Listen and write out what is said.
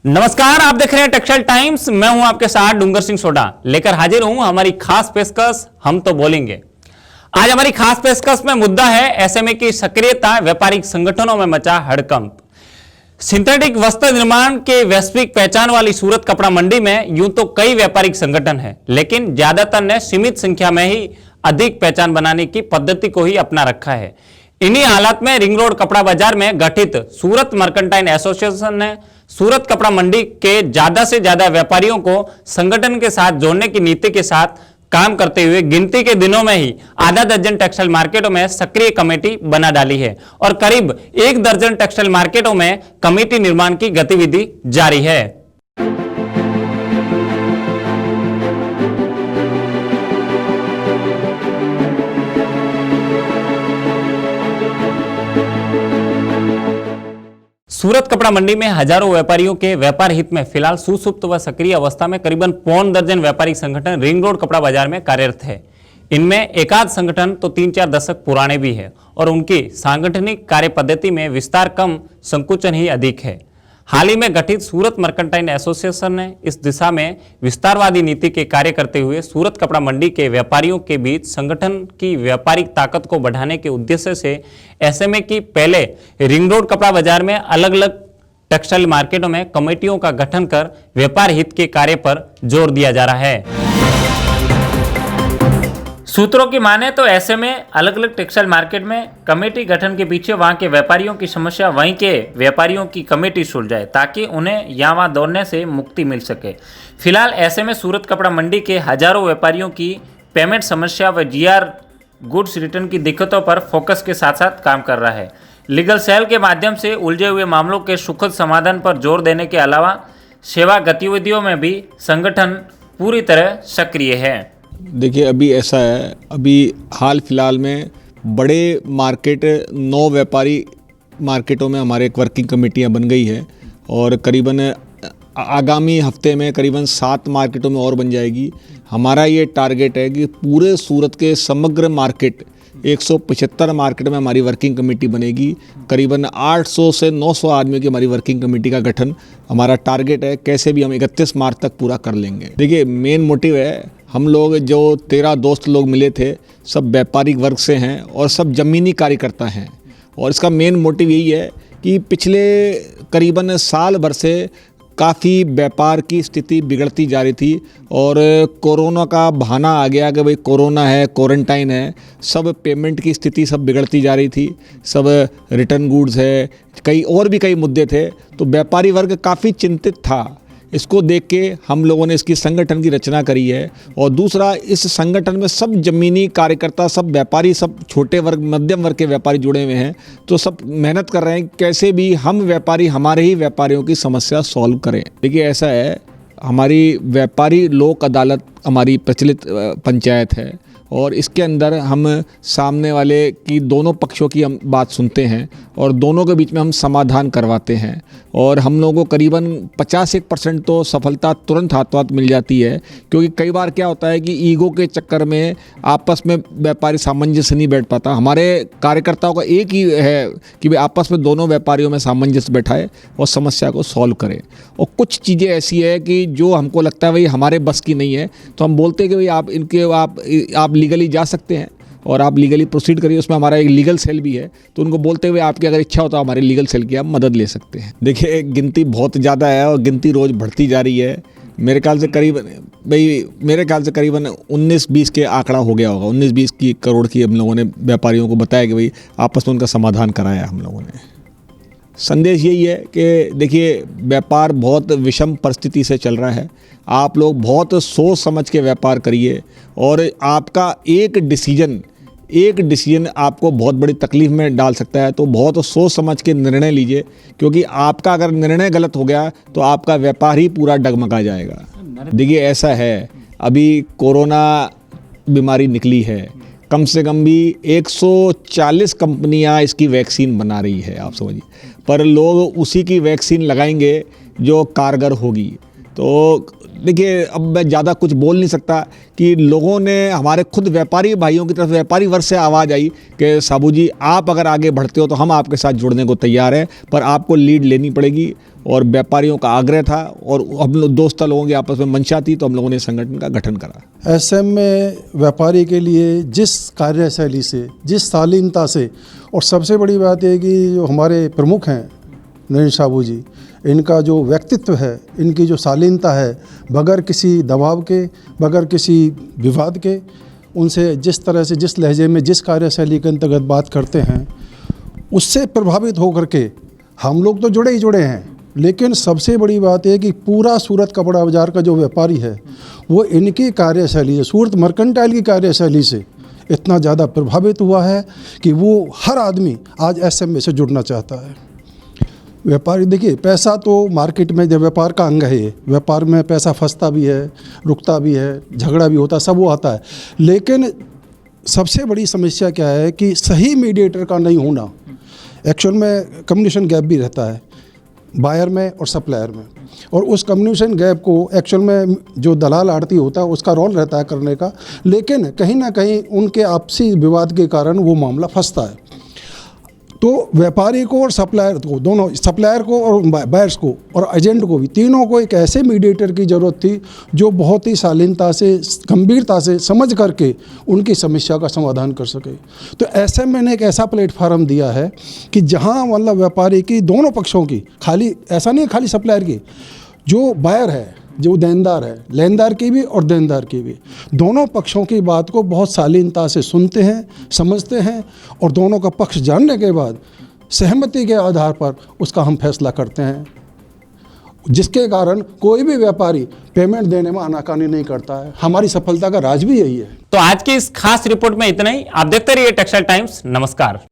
नमस्कार, आप देख रहे हैं टेक्सटाइल टाइम्स। मैं हूं आपके साथ डूंगर सिंह सोडा लेकर हाजिर हूं हमारी खास पेशकश हम तो बोलेंगे। आज हमारी खास पेशकश में मुद्दा है एसएमए की सक्रियता, व्यापारिक संगठनों में मचा हड़कंप। सिंथेटिक वस्त्र निर्माण के वैश्विक पहचान वाली सूरत कपड़ा मंडी में यूं तो कई व्यापारिक संगठन हैं, लेकिन ज्यादातर ने सीमित संख्या में ही अधिक पहचान बनाने की पद्धति को ही अपना रखा है। इन्हीं हालात में रिंग रोड कपड़ा बाजार में गठित सूरत मर्केंटाइल एसोसिएशन ने सूरत कपड़ा मंडी के ज्यादा से ज्यादा व्यापारियों को संगठन के साथ जोड़ने की नीति के साथ काम करते हुए गिनती के दिनों में ही आधा दर्जन टेक्सटाइल मार्केटों में सक्रिय कमेटी बना डाली है और करीब 1 दर्जन टेक्सटाइल मार्केटों में कमेटी निर्माण की गतिविधि जारी है। सूरत कपड़ा मंडी में हजारों व्यापारियों के व्यापार हित में फिलहाल सुसुप्त व सक्रिय अवस्था में करीबन 1.25 दर्जन व्यापारिक संगठन रिंग रोड कपड़ा बाजार में कार्यरत है। इनमें एकाध संगठन तो 3-4 दशक पुराने भी है और उनकी सांगठनिक कार्य पद्धति में विस्तार कम, संकुचन ही अधिक है। हाल ही में गठित सूरत मर्केंटाइल एसोसिएशन ने इस दिशा में विस्तारवादी नीति के कार्य करते हुए सूरत कपड़ा मंडी के व्यापारियों के बीच संगठन की व्यापारिक ताकत को बढ़ाने के उद्देश्य से एसएमए की पहले रिंग रोड कपड़ा बाजार में अलग अलग टेक्सटाइल मार्केटों में कमेटियों का गठन कर व्यापार हित के कार्य पर जोर दिया जा रहा है। सूत्रों की माने तो ऐसे में अलग अलग टेक्सटाइल मार्केट में कमेटी गठन के पीछे वहां के व्यापारियों की समस्या वहीं के व्यापारियों की कमेटी सुलझाए ताकि उन्हें यहाँ वहाँ दौड़ने से मुक्ति मिल सके। फिलहाल ऐसे में सूरत कपड़ा मंडी के हजारों व्यापारियों की पेमेंट समस्या व जीआर गुड्स रिटर्न की दिक्कतों पर फोकस के साथ साथ काम कर रहा है। लीगल सेल के माध्यम से उलझे हुए मामलों के सुखद समाधान पर जोर देने के अलावा सेवा गतिविधियों में भी संगठन पूरी तरह सक्रिय है। देखिए, अभी ऐसा है, अभी हाल फिलहाल में बड़े मार्केट 9 व्यापारी मार्केटों में हमारे एक वर्किंग कमेटियां बन गई है और करीबन आगामी हफ्ते में करीबन 7 मार्केटों में और बन जाएगी। हमारा ये टारगेट है कि पूरे सूरत के समग्र मार्केट 175 मार्केट में हमारी वर्किंग कमेटी बनेगी। करीबन 800 से 900 आदमियों की हमारी वर्किंग कमेटी का गठन हमारा टारगेट है। कैसे भी हम 31 मार्च तक पूरा कर लेंगे। देखिए, मेन मोटिव है, हम लोग जो 13 दोस्त लोग मिले थे सब व्यापारिक वर्ग से हैं और सब ज़मीनी कार्यकर्ता हैं और इसका मेन मोटिव यही है कि पिछले करीबन साल भर से काफ़ी व्यापार की स्थिति बिगड़ती जा रही थी और कोरोना का बहाना आ गया कि भाई कोरोना है, क्वारंटाइन है, सब पेमेंट की स्थिति सब बिगड़ती जा रही थी, सब रिटर्न गुड्स है, कई मुद्दे थे, तो व्यापारी वर्ग काफ़ी चिंतित था। इसको देख के हम लोगों ने इसकी संगठन की रचना करी है और दूसरा, इस संगठन में सब ज़मीनी कार्यकर्ता, सब व्यापारी, सब छोटे वर्ग, मध्यम वर्ग के व्यापारी जुड़े हुए हैं, तो सब मेहनत कर रहे हैं कैसे भी हम व्यापारी हमारे ही व्यापारियों की समस्या सॉल्व करें। देखिए, ऐसा है, हमारी व्यापारी लोक अदालत हमारी प्रचलित पंचायत है और इसके अंदर हम सामने वाले की दोनों पक्षों की हम बात सुनते हैं और दोनों के बीच में हम समाधान करवाते हैं और हम लोगों को करीबन 50-1% तो सफलता तुरंत हाथों हाथ मिल जाती है। क्योंकि कई बार क्या होता है कि ईगो के चक्कर में आपस में व्यापारी सामंजस्य नहीं बैठ पाता। हमारे कार्यकर्ताओं का एक ही है कि भाई आपस में दोनों व्यापारियों में सामंजस्य बैठाए और समस्या को सॉल्व करें। और कुछ चीज़ें ऐसी है कि जो हमको लगता है भाई हमारे बस की नहीं है, तो हम बोलते हैं कि भाई आप लीगली जा सकते हैं और आप लीगली प्रोसीड करिए। उसमें हमारा एक लीगल सेल भी है, तो उनको बोलते हुए आपकी अगर इच्छा हो तो हमारे लीगल सेल की आप मदद ले सकते हैं। देखिए, गिनती बहुत ज़्यादा है और गिनती रोज़ बढ़ती जा रही है। मेरे ख्याल से करीबन 19-20 के आंकड़ा हो गया होगा। 19-20 की करोड़ की हम लोगों ने व्यापारियों को बताया कि भाई आपस में उनका समाधान कराया हम लोगों ने। संदेश यही है कि देखिए, व्यापार बहुत विषम परिस्थिति से चल रहा है। आप लोग बहुत सोच समझ के व्यापार करिए और आपका एक डिसीजन आपको बहुत बड़ी तकलीफ में डाल सकता है, तो बहुत सोच समझ के निर्णय लीजिए, क्योंकि आपका अगर निर्णय गलत हो गया तो आपका व्यापार ही पूरा डगमगा जाएगा। देखिए, ऐसा है, अभी कोरोना बीमारी निकली है, कम से कम भी 140 कंपनियां इसकी वैक्सीन बना रही है, आप समझिए, पर लोग उसी की वैक्सीन लगाएंगे जो कारगर होगी। तो देखिए, अब मैं ज़्यादा कुछ बोल नहीं सकता कि लोगों ने, हमारे खुद व्यापारी भाइयों की तरफ व्यापारी वर्ग से आवाज़ आई कि साबू जी आप अगर आगे बढ़ते हो तो हम आपके साथ जुड़ने को तैयार हैं, पर आपको लीड लेनी पड़ेगी। और व्यापारियों का आग्रह था और हम लोग दोस्त लोगों की आपस में मंशा थी, तो हम लोगों ने संगठन का गठन करा। एसएम में व्यापारी के लिए जिस कार्यशैली से, जिस शालीनता से, और सबसे बड़ी बात है कि जो हमारे प्रमुख हैं नरेंद्र साबू जी, इनका जो व्यक्तित्व है, इनकी जो शालीनता है, बगैर किसी दबाव के, बगैर किसी विवाद के, उनसे जिस तरह से, जिस लहजे में, जिस कार्यशैली के अंतर्गत बात करते हैं, उससे प्रभावित होकर के हम लोग तो जुड़े ही जुड़े हैं। लेकिन सबसे बड़ी बात है कि पूरा सूरत कपड़ा बाज़ार का जो व्यापारी है वो इनकी कार्यशैली से, सूरत मर्केंटाइल की कार्यशैली से इतना ज़्यादा प्रभावित हुआ है कि वो हर आदमी आज एसएम में से जुड़ना चाहता है। व्यापारी, देखिए पैसा तो मार्केट में जब व्यापार का अंग है, व्यापार में पैसा फंसता भी है, रुकता भी है, झगड़ा भी होता है, सब वो आता है। लेकिन सबसे बड़ी समस्या क्या है कि सही मीडिएटर का नहीं होना। एक्चुअल में कम्युनिकेशन गैप भी रहता है बायर में और सप्लायर में, और उस कम्युनिकेशन गैप को एक्चुअल में जो दलाल आड़ती होता है उसका रोल रहता है करने का, लेकिन कहीं ना कहीं उनके आपसी विवाद के कारण वो मामला फंसता है। तो व्यापारी को और सप्लायर को, दोनों, सप्लायर को और बायर्स को और एजेंट को भी, तीनों को एक ऐसे मीडिएटर की ज़रूरत थी जो बहुत ही शालीनता से, गंभीरता से समझ करके उनकी समस्या का समाधान कर सके। तो ऐसे मैंने एक ऐसा प्लेटफार्म दिया है कि जहां मतलब व्यापारी की दोनों पक्षों की, खाली ऐसा नहीं है खाली सप्लायर की, जो बायर है, जो देनदार है, लेनदार की भी और देनदार की भी, दोनों पक्षों की बात को बहुत शालीनता से सुनते हैं, समझते हैं, और दोनों का पक्ष जानने के बाद सहमति के आधार पर उसका हम फैसला करते हैं, जिसके कारण कोई भी व्यापारी पेमेंट देने में आनाकानी नहीं करता है। हमारी सफलता का राज भी यही है। तो आज की इस खास रिपोर्ट में इतना ही। आप देखते रहिए टेक्सटाइल टाइम्स। नमस्कार।